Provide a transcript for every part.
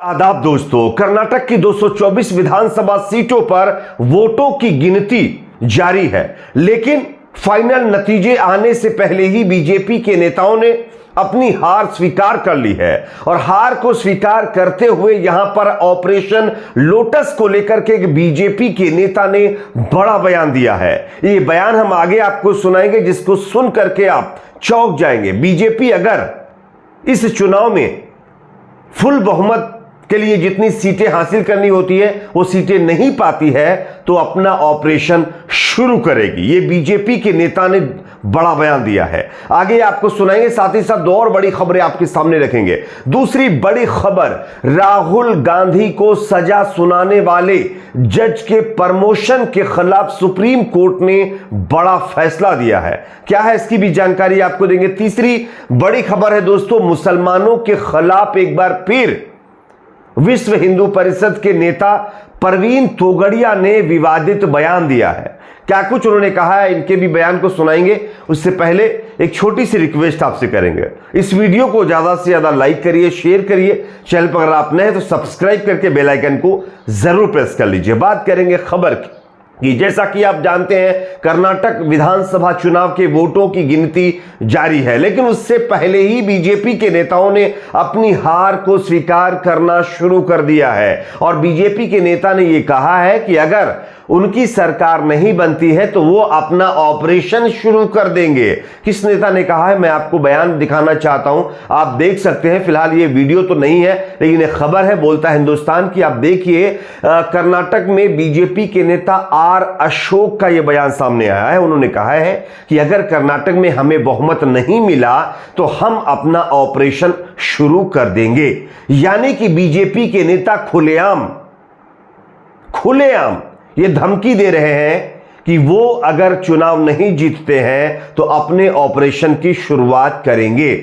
आदाब दोस्तों, कर्नाटक की 224 विधानसभा सीटों पर वोटों की गिनती जारी है, लेकिन फाइनल नतीजे आने से पहले ही बीजेपी के नेताओं ने अपनी हार स्वीकार कर ली है। और हार को स्वीकार करते हुए यहां पर ऑपरेशन लोटस को लेकर के एक बीजेपी के नेता ने बड़ा बयान दिया है। ये बयान हम आगे आपको सुनाएंगे, जिसको सुन करके आप चौंक जाएंगे। बीजेपी अगर इस चुनाव में फुल बहुमत के लिए जितनी सीटें हासिल करनी होती है वो सीटें नहीं पाती है तो अपना ऑपरेशन शुरू करेगी। ये बीजेपी के नेता ने बड़ा बयान दिया है, आगे आपको सुनाएंगे। साथ ही साथ दो और बड़ी खबरें आपके सामने रखेंगे। दूसरी बड़ी खबर, राहुल गांधी को सजा सुनाने वाले जज के प्रमोशन के खिलाफ सुप्रीम कोर्ट ने बड़ा फैसला दिया है। क्या है इसकी भी जानकारी आपको देंगे। तीसरी बड़ी खबर है दोस्तों, मुसलमानों के खिलाफ एक बार फिर विश्व हिंदू परिषद के नेता प्रवीण तोगड़िया ने विवादित बयान दिया है। क्या कुछ उन्होंने कहा है, इनके भी बयान को सुनाएंगे। उससे पहले एक छोटी सी रिक्वेस्ट आपसे करेंगे, इस वीडियो को ज्यादा से ज्यादा लाइक करिए, शेयर करिए। चैनल पर अगर आप नए हैं तो सब्सक्राइब करके बेल आइकन को जरूर प्रेस कर लीजिए। बात करेंगे खबर की कि जैसा कि आप जानते हैं कर्नाटक विधानसभा चुनाव के वोटों की गिनती जारी है, लेकिन उससे पहले ही बीजेपी के नेताओं ने अपनी हार को स्वीकार करना शुरू कर दिया है। और बीजेपी के नेता ने यह कहा है कि अगर उनकी सरकार नहीं बनती है तो वो अपना ऑपरेशन शुरू कर देंगे। किस नेता ने कहा है, मैं आपको बयान दिखाना चाहता हूं, आप देख सकते हैं। फिलहाल ये वीडियो तो नहीं है, लेकिन ये खबर है बोलता हिंदुस्तान की। आप देखिए, कर्नाटक में बीजेपी के नेता आर अशोक का यह बयान सामने आया है। उन्होंने कहा है कि अगर कर्नाटक में हमें बहुमत नहीं मिला तो हम अपना ऑपरेशन शुरू कर देंगे। यानी कि बीजेपी के नेता खुलेआम ये धमकी दे रहे हैं कि वो अगर चुनाव नहीं जीतते हैं तो अपने ऑपरेशन की शुरुआत करेंगे।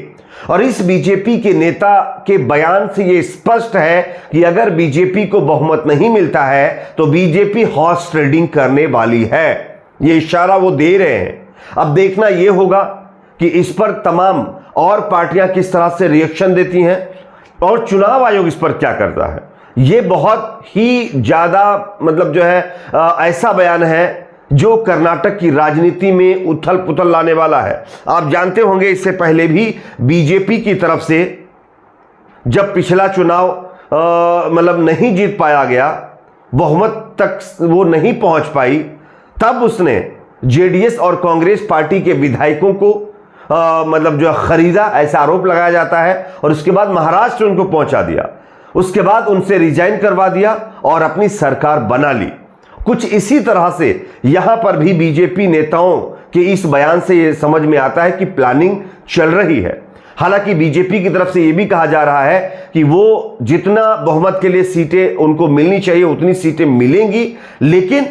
और इस बीजेपी के नेता के बयान से यह स्पष्ट है कि अगर बीजेपी को बहुमत नहीं मिलता है तो बीजेपी हॉर्स ट्रेडिंग करने वाली है। यह इशारा वो दे रहे हैं। अब देखना यह होगा कि इस पर तमाम और पार्टियां किस तरह से रिएक्शन देती हैं और चुनाव आयोग इस पर क्या करता है। यह बहुत ही ज्यादा मतलब जो है ऐसा बयान है जो कर्नाटक की राजनीति में उथल पुथल लाने वाला है। आप जानते होंगे इससे पहले भी बीजेपी की तरफ से जब पिछला चुनाव मतलब नहीं जीत पाया गया, बहुमत तक वो नहीं पहुंच पाई, तब उसने जेडीएस और कांग्रेस पार्टी के विधायकों को मतलब जो खरीदा, ऐसा आरोप लगाया जाता है। और उसके बाद महाराष्ट्र उनको पहुंचा दिया, उसके बाद उनसे रिजाइन करवा दिया और अपनी सरकार बना ली। कुछ इसी तरह से यहां पर भी बीजेपी नेताओं के इस बयान से यह समझ में आता है कि प्लानिंग चल रही है। हालांकि बीजेपी की तरफ से यह भी कहा जा रहा है कि वो जितना बहुमत के लिए सीटें उनको मिलनी चाहिए उतनी सीटें मिलेंगी, लेकिन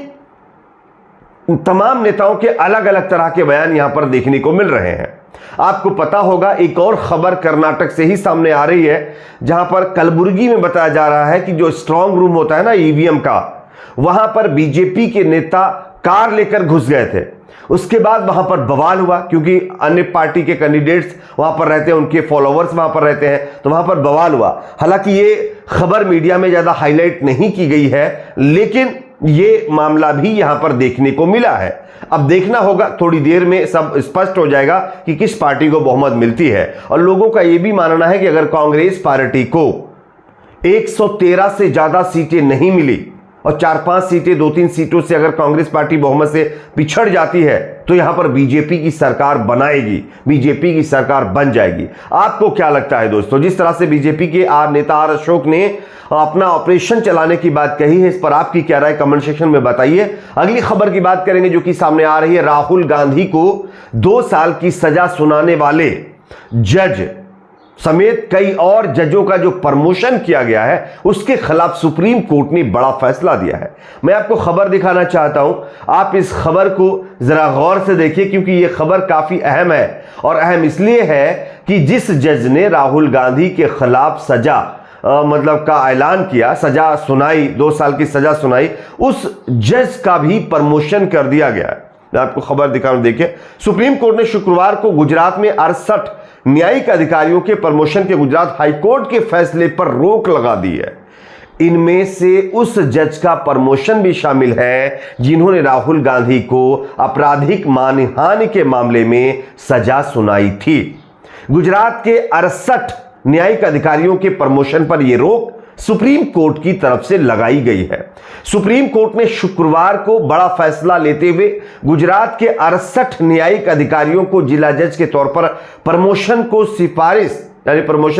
तमाम नेताओं के अलग अलग तरह के बयान यहां पर देखने को मिल रहे हैं। आपको पता होगा एक और खबर कर्नाटक से ही सामने आ रही है, जहां पर कलबुर्गी में बताया जा रहा है कि जो स्ट्रांग रूम होता है ना ईवीएम का, वहां पर बीजेपी के नेता कार लेकर घुस गए थे। उसके बाद वहां पर बवाल हुआ, क्योंकि अन्य पार्टी के कैंडिडेट्स वहां पर रहते हैं, उनके फॉलोवर्स वहां पर रहते हैं, तो वहां पर बवाल हुआ। हालांकि ये खबर मीडिया में ज्यादा हाईलाइट नहीं की गई है, लेकिन ये मामला भी यहां पर देखने को मिला है। अब देखना होगा, थोड़ी देर में सब स्पष्ट हो जाएगा कि किस पार्टी को बहुमत मिलती है। और लोगों का यह भी मानना है कि अगर कांग्रेस पार्टी को 113 से ज्यादा सीटें नहीं मिली और 4-5 सीटें, 2-3 सीटों से अगर कांग्रेस पार्टी बहुमत से पिछड़ जाती है तो यहां पर बीजेपी की सरकार बनाएगी, बीजेपी की सरकार बन जाएगी। आपको क्या लगता है दोस्तों, जिस तरह से बीजेपी के नेता आर अशोक ने अपना ऑपरेशन चलाने की बात कही है, इस पर आपकी क्या राय कमेंट सेक्शन में बताइए। अगली खबर की बात करेंगे जो कि सामने आ रही है। राहुल गांधी को 2 साल की सजा सुनाने वाले जज समेत कई और जजों का जो प्रमोशन किया गया है उसके खिलाफ सुप्रीम कोर्ट ने बड़ा फैसला दिया है। मैं आपको खबर दिखाना चाहता हूं, आप इस खबर को जरा गौर से देखिए, क्योंकि यह खबर काफी अहम है। और अहम इसलिए है कि जिस जज ने राहुल गांधी के खिलाफ सजा मतलब का ऐलान किया, सजा सुनाई, 2 साल की सजा सुनाई, उस जज का भी प्रमोशन कर दिया गया है। मैं आपको खबर दिखाऊं, देखिए। सुप्रीम कोर्ट ने शुक्रवार को गुजरात में 68 न्यायिक अधिकारियों के प्रमोशन के गुजरात हाईकोर्ट के फैसले पर रोक लगा दी है। इनमें से उस जज का प्रमोशन भी शामिल है जिन्होंने राहुल गांधी को आपराधिक मानहानि के मामले में सजा सुनाई थी। गुजरात के 68 न्यायिक अधिकारियों के प्रमोशन पर यह रोक सुप्रीम कोर्ट की तरफ से लगाई गई है। सुप्रीम कोर्ट ने शुक्रवार को बड़ा फैसला लेते हुए गुजरात के 68 न्यायिक अधिकारियों को जिला जज के तौर पर प्रमोशन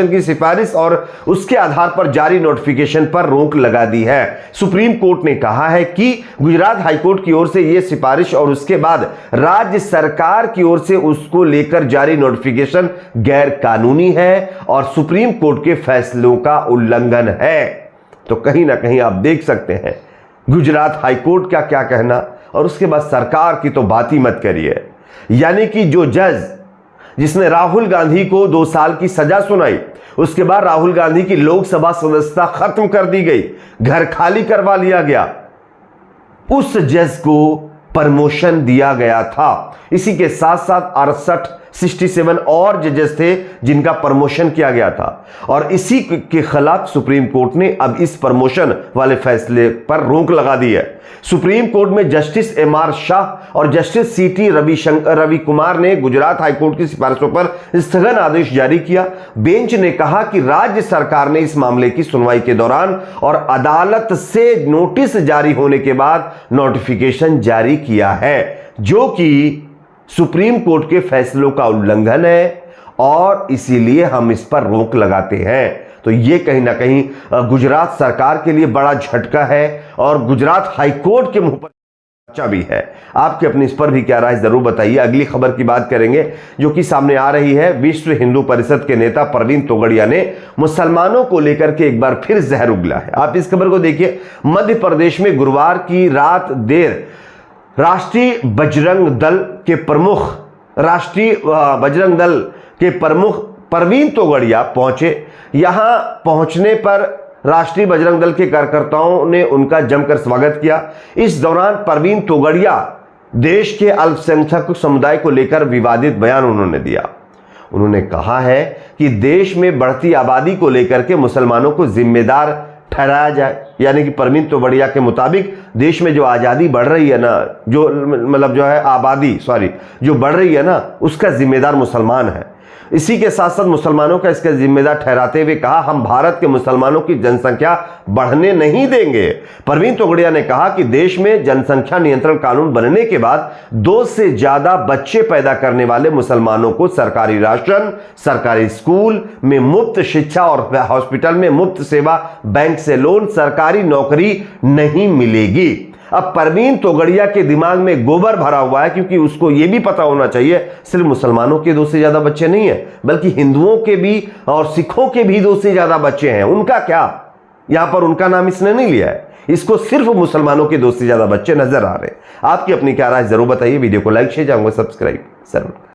की सिफारिश और उसके आधार पर जारी नोटिफिकेशन पर रोक लगा दी है। सुप्रीम कोर्ट ने कहा है कि गुजरात हाईकोर्ट की ओर से यह सिफारिश और उसके बाद राज्य सरकार की ओर से उसको लेकर जारी नोटिफिकेशन गैर कानूनी है और सुप्रीम कोर्ट के फैसलों का उल्लंघन है। तो कहीं ना कहीं आप देख सकते हैं गुजरात हाईकोर्ट का क्या कहना, और उसके बाद सरकार की तो बात ही मत करिए। यानी कि जो जज जिसने राहुल गांधी को 2 साल की सजा सुनाई, उसके बाद राहुल गांधी की लोकसभा सदस्यता खत्म कर दी गई, घर खाली करवा लिया गया, उस जज को प्रमोशन दिया गया था। इसी के साथ साथ 67 और जजेस थे जिनका प्रमोशन किया गया था, और इसी के खिलाफ सुप्रीम कोर्ट ने अब इस प्रमोशन वाले फैसले पर रोक लगा दी है। सुप्रीम कोर्ट में जस्टिस MR शाह और जस्टिस CT रवि कुमार ने गुजरात हाईकोर्ट की सिफारिशों पर स्थगन आदेश जारी किया। बेंच ने कहा कि राज्य सरकार ने इस मामले की सुनवाई के दौरान और अदालत से नोटिस जारी होने के बाद नोटिफिकेशन जारी किया है, जो कि सुप्रीम कोर्ट के फैसलों का उल्लंघन है, और इसीलिए हम इस पर रोक लगाते हैं। तो ये कहीं ना कहीं गुजरात सरकार के लिए बड़ा झटका है और गुजरात हाईकोर्ट के मुंह पर चर्चा भी है। आपकी अपनी इस पर भी क्या राय जरूर बताइए। अगली खबर की बात करेंगे जो कि सामने आ रही है। विश्व हिंदू परिषद के नेता प्रवीण तोगड़िया ने मुसलमानों को लेकर के एक बार फिर जहर उगला है। आप इस खबर को देखिए। मध्य प्रदेश में गुरुवार की रात देर राष्ट्रीय बजरंग दल के प्रमुख प्रवीण तोगड़िया पहुंचे। यहां पहुंचने पर राष्ट्रीय बजरंग दल के कार्यकर्ताओं ने उनका जमकर स्वागत किया। इस दौरान प्रवीण तोगड़िया देश के अल्पसंख्यक समुदाय को लेकर विवादित बयान उन्होंने दिया। उन्होंने कहा है कि देश में बढ़ती आबादी को लेकर के मुसलमानों को जिम्मेदार ठहराया जाए। यानी कि प्रवीण तोगड़िया के मुताबिक देश में जो आज़ादी बढ़ रही है ना, आबादी जो बढ़ रही है ना, उसका जिम्मेदार मुसलमान है। इसी के साथ साथ मुसलमानों का इसका जिम्मेदार ठहराते हुए कहा, हम भारत के मुसलमानों की जनसंख्या बढ़ने नहीं देंगे। प्रवीण तोगड़िया ने कहा कि देश में जनसंख्या नियंत्रण कानून बनने के बाद 2 से ज्यादा बच्चे पैदा करने वाले मुसलमानों को सरकारी राशन, सरकारी स्कूल में मुफ्त शिक्षा और हॉस्पिटल में मुफ्त सेवा, बैंक से लोन, सरकारी नौकरी नहीं मिलेगी। अब प्रवीण तोगड़िया के दिमाग में गोबर भरा हुआ है, क्योंकि उसको यह भी पता होना चाहिए सिर्फ मुसलमानों के 2 से ज्यादा बच्चे नहीं है, बल्कि हिंदुओं के भी और सिखों के भी 2 से ज्यादा बच्चे हैं। उनका क्या, यहां पर उनका नाम इसने नहीं लिया है। इसको सिर्फ मुसलमानों के 2 से ज्यादा बच्चे नजर आ रहे हैं। आपकी अपनी क्या राय जरूर बताइए। वीडियो को लाइक शेयर, सब्सक्राइब जरूर।